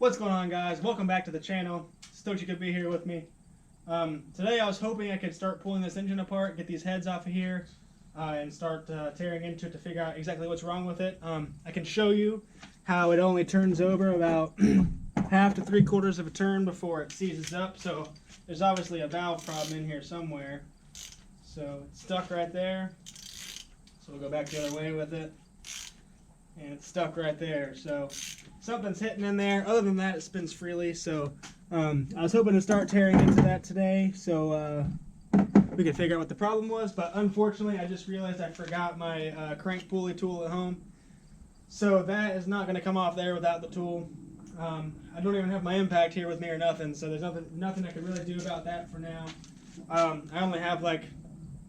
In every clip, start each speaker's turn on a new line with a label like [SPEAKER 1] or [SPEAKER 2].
[SPEAKER 1] What's going on, guys? Welcome back to the channel. Stoked you could be here with me. Today I was hoping I could start pulling this engine apart, get these heads off of here, and start tearing into it to figure out exactly what's wrong with it. I can show you how it only turns over about half to 3/4 of a turn before it seizes up. So there's obviously a valve problem in here somewhere. So it's stuck right there. So we'll go back the other way with it. And it's stuck right there. So something's hitting in there. Other than that, it spins freely. So I was hoping to start tearing into that today so we could figure out what the problem was. But unfortunately, I just realized I forgot my crank pulley tool at home. So that is not going to come off there without the tool. I don't even have my impact here with me or nothing. So there's nothing I can really do about that for now. I only have like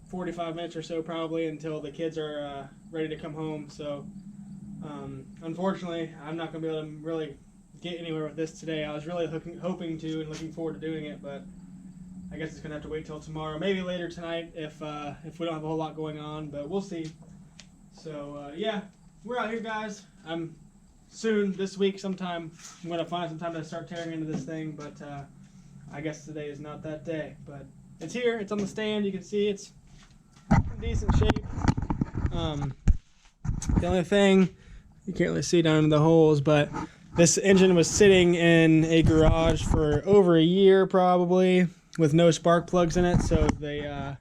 [SPEAKER 1] 45 minutes or so probably until the kids are ready to come home. So unfortunately, I'm not going to be able to really get anywhere with this today. I was really hoping to and looking forward to doing it, but I guess it's going to have to wait till tomorrow. Maybe later tonight if we don't have a whole lot going on, but we'll see. So, yeah, we're out here, guys. Soon, this week sometime, I'm going to find some time to start tearing into this thing, but I guess today is not that day. But it's here. It's on the stand. You can see it's in decent shape. The only thing, you can't really see down in the holes, but this engine was sitting in a garage for over a year probably with no spark plugs in it, so the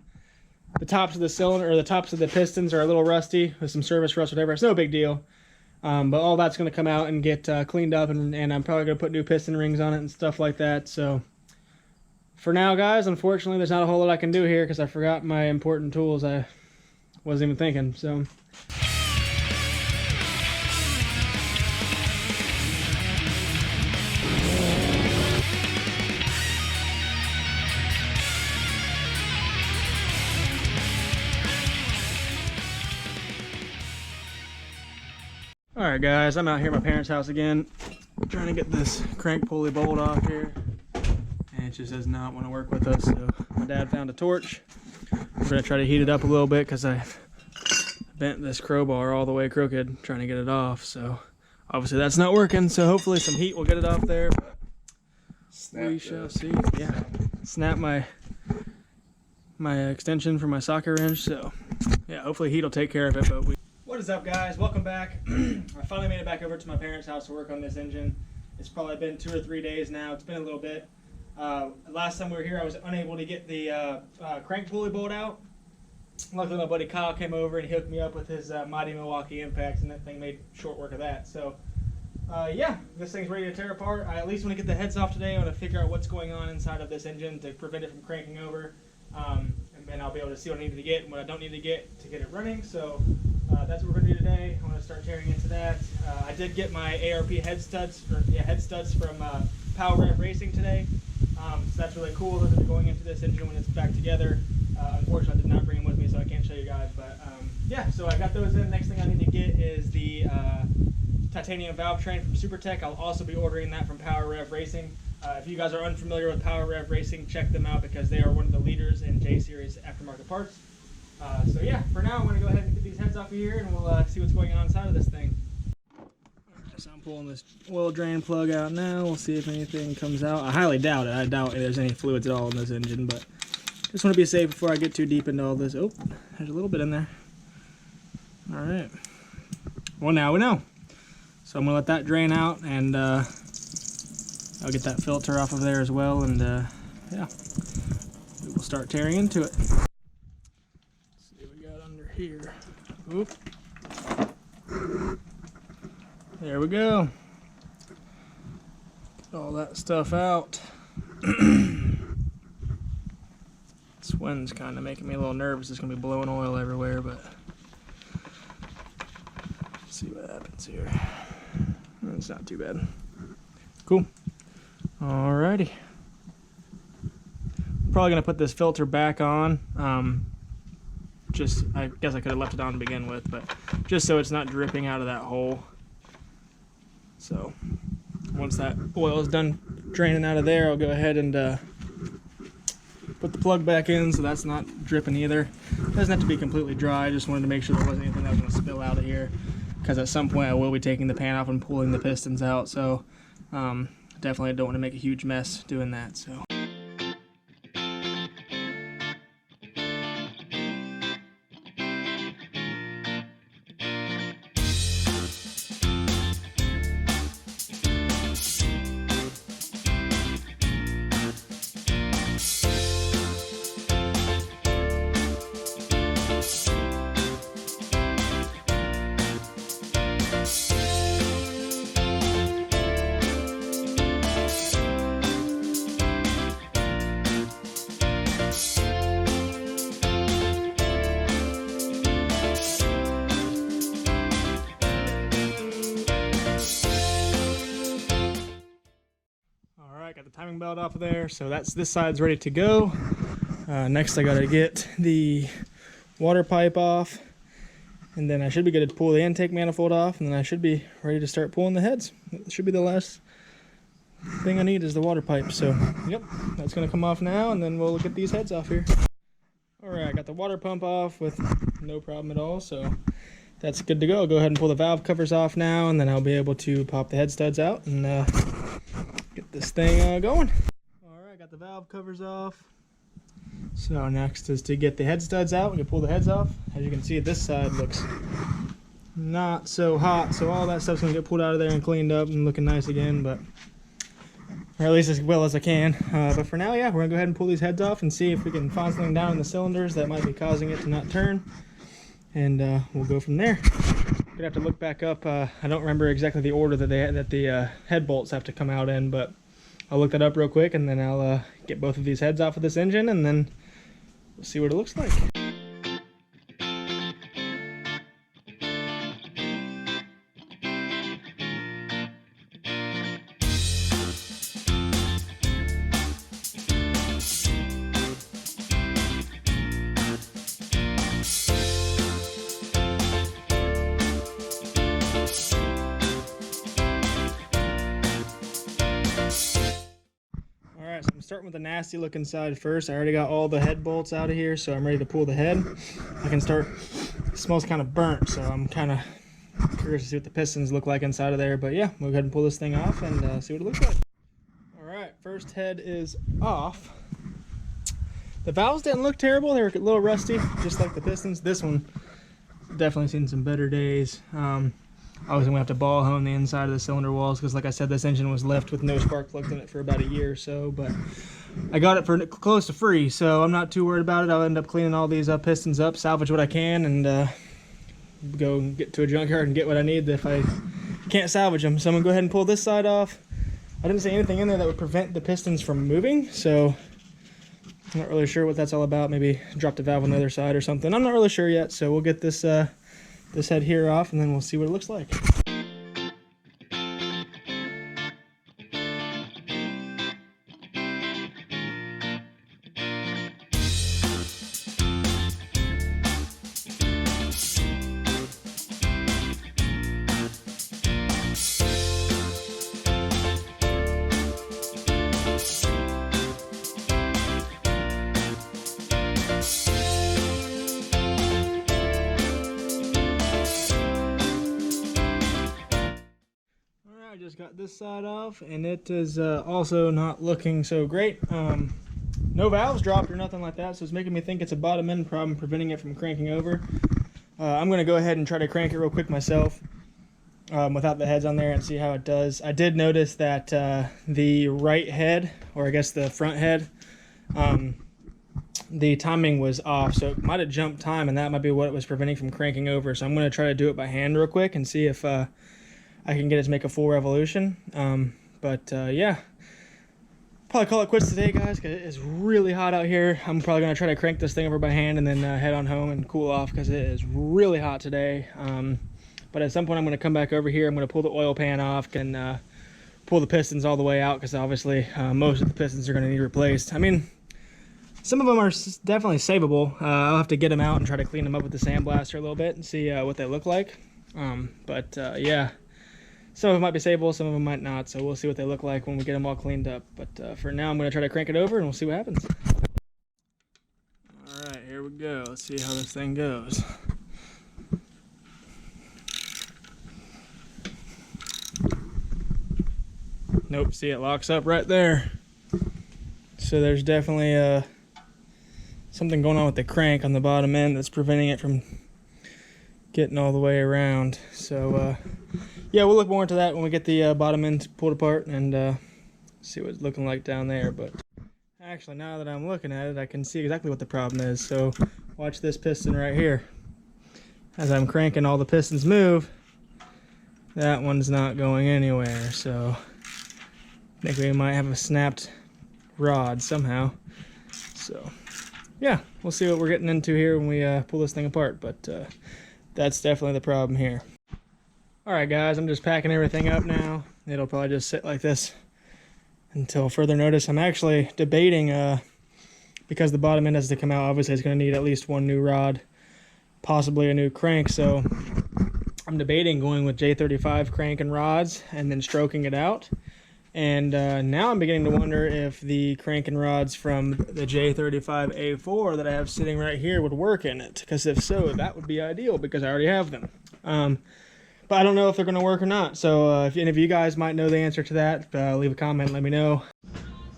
[SPEAKER 1] tops of the cylinder or the tops of the pistons are a little rusty with some service rust, whatever. It's no big deal, but all that's going to come out and get cleaned up, and I'm probably going to put new piston rings on it and stuff like that. So for now, guys, unfortunately there's not a whole lot I can do here because I forgot my important tools. I wasn't even thinking. So alright, guys, I'm out here at my parents' house again, trying to get this crank pulley bolt off here, and it just does not want to work with us. So my dad found a torch. We're going to try to heat it up a little bit because I bent this crowbar all the way crooked trying to get it off. So obviously that's not working, so hopefully some heat will get it off there, but we shall see. Yeah, snap my extension for my socket wrench, so yeah, hopefully heat will take care of it. But what is up, guys? Welcome back. I finally made it back over to my parents' house to work on this engine. It's probably been 2 or 3 days now. It's been a little bit. Last time we were here, I was unable to get the crank pulley bolt out. Luckily, my buddy Kyle came over and he hooked me up with his Mighty Milwaukee Impacts, and that thing made short work of that. So, yeah, this thing's ready to tear apart. I at least want to get the heads off today. I want to figure out what's going on inside of this engine to prevent it from cranking over. And then I'll be able to see what I need to get and what I don't need to get it running. So that's what we're going to do today. I want to start tearing into that. I did get my ARP head studs from Power Rev Racing today. So that's really cool. Those are going into this engine when it's back together. Unfortunately, I did not bring them with me, so I can't show you guys. But yeah, so I got those in. Next thing I need to get is the titanium valve train from SuperTech. I'll also be ordering that from Power Rev Racing. If you guys are unfamiliar with Power Rev Racing, check them out because they are one of the leaders in J-Series aftermarket parts. So yeah, for now I'm going to go ahead and get these heads off of here, and we'll see what's going on inside of this thing. Alright, so I'm pulling this oil drain plug out now. We'll see if anything comes out. I highly doubt it. I doubt there's any fluids at all in this engine, but just want to be safe before I get too deep into all this. Oh, there's a little bit in there. Alright. Well, now we know. So I'm going to let that drain out, and I'll get that filter off of there as well, and yeah, we will start tearing into it. Let's see what we got under here. Oop. There we go. Get all that stuff out. This wind's kind of making me a little nervous. It's going to be blowing oil everywhere, but let's see what happens here. It's not too bad. Cool. Alrighty. Probably going to put this filter back on. I guess I could have left it on to begin with, but just so it's not dripping out of that hole. So once that oil is done draining out of there, I'll go ahead and put the plug back in so that's not dripping either. It doesn't have to be completely dry. I just wanted to make sure there wasn't anything that was going to spill out of here, because at some point I will be taking the pan off and pulling the pistons out. So definitely don't want to make a huge mess doing that. So. Got the timing belt off of there, so this side's ready to go. Next I gotta get the water pipe off, and then I should be good to pull the intake manifold off, and then I should be ready to start pulling the heads. It should be the last thing I need is the water pipe. So yep, that's gonna come off now, and then we'll get these heads off here. Alright, I got the water pump off with no problem at all, so that's good to go. I'll go ahead and pull the valve covers off now, and then I'll be able to pop the head studs out and get this thing going. Alright, got the valve covers off. So next is to get the head studs out. We can pull the heads off. As you can see, this side looks not so hot, so all that stuff's gonna get pulled out of there and cleaned up and looking nice again, but or at least as well as I can. But for now, yeah, we're gonna go ahead and pull these heads off and see if we can find something down in the cylinders that might be causing it to not turn, and we'll go from there. Gonna have to look back up. I don't remember exactly the order that the head bolts have to come out in, but I'll look that up real quick, and then I'll get both of these heads off of this engine, and then we'll see what it looks like. So I'm starting with the nasty looking side first. I already got all the head bolts out of here, so I'm ready to pull the head. I can start, it smells kind of burnt, so I'm kind of curious to see what the pistons look like inside of there. But yeah, we'll go ahead and pull this thing off and see what it looks like. Alright, first head is off. The valves didn't look terrible. They were a little rusty, just like the pistons. This one definitely seen some better days. I was going to have to ball hone the inside of the cylinder walls because, like I said, this engine was left with no spark plugs in it for about a year or so, but I got it for close to free, so I'm not too worried about it. I'll end up cleaning all these pistons up, salvage what I can, and go get to a junkyard and get what I need if I can't salvage them. So I'm going to go ahead and pull this side off. I didn't see anything in there that would prevent the pistons from moving, so I'm not really sure what that's all about. Maybe drop the valve on the other side or something. I'm not really sure yet, so we'll get this this head here off, and then we'll see what it looks like. I just got this side off, and it is also not looking so great. No valves dropped or nothing like that, so it's making me think it's a bottom end problem preventing it from cranking over. I'm going to go ahead and try to crank it real quick myself without the heads on there and see how it does. I did notice that the right head, or I guess the front head, the timing was off, so it might have jumped time, and that might be what was preventing from cranking over. So I'm going to try to do it by hand real quick and see if I can get it to make a full revolution. Yeah, probably call it quits today, guys, because it is really hot out here. I'm probably going to try to crank this thing over by hand and then head on home and cool off because it is really hot today. But at some point I'm going to come back over here. I'm going to pull the oil pan off and pull the pistons all the way out because obviously most of the pistons are going to need replaced. I mean, some of them are definitely savable. I'll have to get them out and try to clean them up with the sandblaster a little bit and see what they look like. Yeah. Some of them might be savable, some of them might not, so we'll see what they look like when we get them all cleaned up. But for now, I'm going to try to crank it over, and we'll see what happens. Alright, here we go. Let's see how this thing goes. Nope, see, it locks up right there. So there's definitely something going on with the crank on the bottom end that's preventing it from getting all the way around. So yeah, we'll look more into that when we get the bottom end pulled apart and see what it's looking like down there. But actually, now that I'm looking at it, I can see exactly what the problem is. So watch this piston right here. As I'm cranking, all the pistons move. That one's not going anywhere. So I think we might have a snapped rod somehow. So yeah, we'll see what we're getting into here when we pull this thing apart. But that's definitely the problem here. Alright guys, I'm just packing everything up now. It'll probably just sit like this until further notice. I'm actually debating, because the bottom end has to come out, obviously it's going to need at least one new rod, possibly a new crank. So I'm debating going with J35 crank and rods and then stroking it out. And now I'm beginning to wonder if the crank and rods from the J35A4 that I have sitting right here would work in it. Because if so, that would be ideal because I already have them. But I don't know if they're going to work or not. So if any of you guys might know the answer to that, leave a comment, let me know.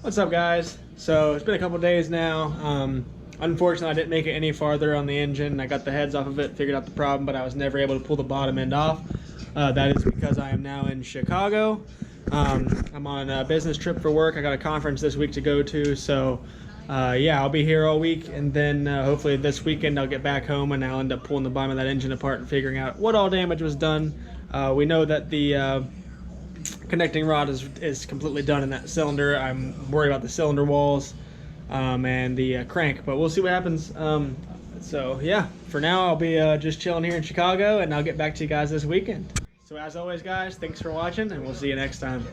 [SPEAKER 1] What's up guys? So it's been a couple days now. Unfortunately, I didn't make it any farther on the engine. I got the heads off of it, figured out the problem, but I was never able to pull the bottom end off. That is because I am now in Chicago. I'm on a business trip for work. I got a conference this week to go to, so yeah, I'll be here all week, and then hopefully this weekend I'll get back home and I'll end up pulling the bottom of that engine apart and figuring out what all damage was done. We know that the connecting rod is completely done in that cylinder. I'm worried about the cylinder walls and the crank, but we'll see what happens. So yeah, for now I'll be just chilling here in Chicago, and I'll get back to you guys this weekend. So as always guys, thanks for watching, and we'll see you next time.